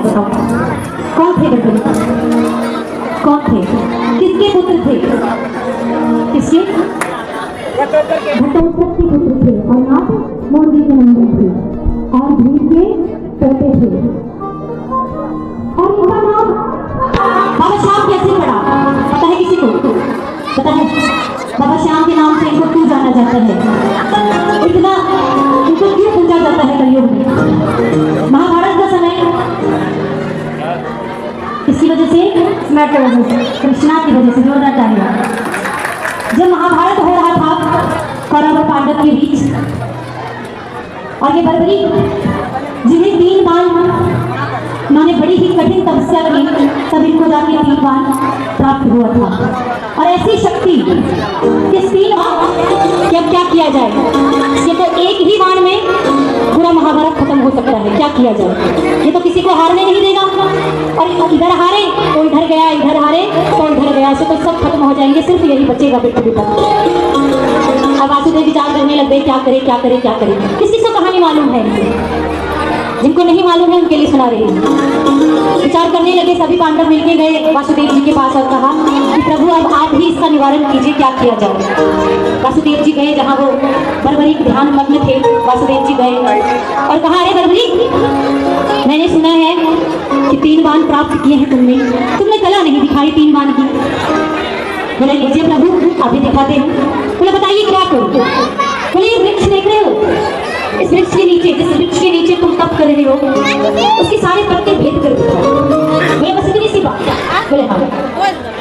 बताओ, कौन थे बर्बरी? कौन थे? किसके पुत्र थे? किसके? घटोत्कच के पुत्र थे और नाथ मौर्य के नंदन थे और भीम के पोते थे। और इनका नाम बाबा श्याम कैसे पड़ा? पता है किसी को? पता है? बाबा श्याम के नाम से इनको क्यों जाना जाता है? इतना इनको क्यों पूछा जाता है कलयुग में? महाभारत का समय इसकी वजह से, स्मैट की वजह से, कृष्णा की वजह से, जोरदार तालियां। जब महाभारत हो रहा था कौरव और पांडव के बीच, और ये बर्बरी जिन्हें 3 बाण उन्होंने बड़ी ही कठिन तपस्या की, तब इनको जाके 3 बाण प्राप्त हुआ था। और ऐसी शक्ति किस 3 बाण कि अब क्या किया जाए? ये तो एक ही बाण में पूरा महाभारत खत्म हो सकता है। क्या किया जाए? ये तो किसी को हारने नहीं देगा, और इधर हारे तो इधर गया, इधर हारे तो इधर गया, ऐसे तो सब खत्म हो जाएंगे, सिर्फ यही बचेगा पृथ्वी पर। अब वासुदेव विचार करने लग गए, क्या करे क्या करे क्या करे। किस किस को कहानी मालूम है? जिनको नहीं मालूम है उनके लिए सुना रही हूँ। विचार करने लगे, सभी पांडव मिलके गए वासुदेव जी के पास और कहा कि प्रभु अब आप ही इसका निवारण कीजिए, क्या किया जाए। वासुदेव जी गए जहाँ वो बर्बरी ध्यान मग्न थे, वासुदेव जी गए और कहा, अरे बर्बरी, मैंने सुना है कि 3 बाण प्राप्त किए हैं तुमने कला नहीं दिखाई 3 बाण की। बोले लीजिए प्रभु, अभी दिखाते हैं। बोले बताइए क्या करूं? बोले ये वृक्ष देख रहे हो, इस वृक्ष के नीचे, जिस वृक्ष के नीचे तुम तप कर रहे हो, उसके सारे पत्ते भेद कर दिखाओ। बोले बस इतनी सी बात? बोले हाँ।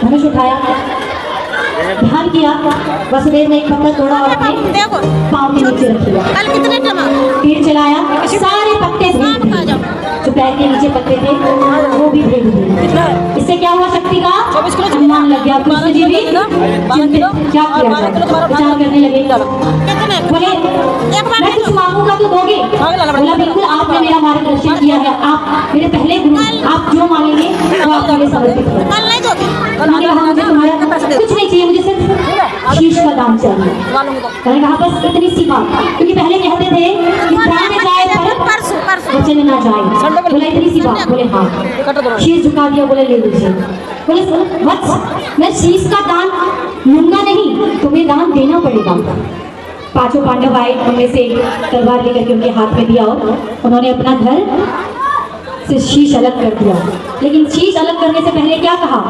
धनुष उठाया, ध्यान किया, वासुदेव ने एक पत्ता तोड़ा और अपने पाँव के नीचे रख दिया, तीर चलाया, सारे पत्ते भेद दिए, जो पैर के नीचे पत्ते थे वो भी भेद दिए। इससे क्या हुआ? शक्ति का अनुमान लग गया। कृष्ण जी भी चिंतित, क्या किया जाए, विचार करने लगे। बोले मैं कुछ मांगूंगा तो दोगे? बोला बिल्कुल, आपने मेरा मार्गदर्शन किया है, आप मेरे पहले गुरु, आप जो मांगेंगे वो आपके लिए समर्पित है। उन्होंने कहा मुझे तुम्हारा कुछ नहीं चाहिए, मुझे सिर्फ शीश का दाम चाहिए। मैंने कहा बस इतनी सी बात, क्योंकि पहले कहते थे कि प्राण जाए पर वचन ना जाए। बोला इतनी सी बात? बोले हाँ। शीश झुका दिया, बोले ले लीजिए। बोले वत्स, मैं शीश का दान लूंगा नहीं, तुम्हें दान देना पड़ेगा। 5 पांडव आए, उनमें से तलवार लेकर के उनके हाथ में दिया और उन्होंने अपना घर से शीश अलग कर दिया। लेकिन शीश अलग करने से पहले क्या कहा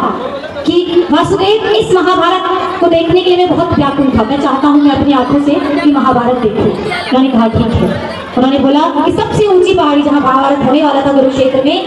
कि वासुदेव, इस महाभारत को देखने के लिए मैं बहुत व्याकुल था, मैं चाहता हूँ मैं अपनी आंखों से कि महाभारत देखूं। उन्होंने कहा ठीक है। उन्होंने बोला कि सबसे ऊंची पहाड़ी जहाँ महाभारत होने वाला था कुरुक्षेत्र में,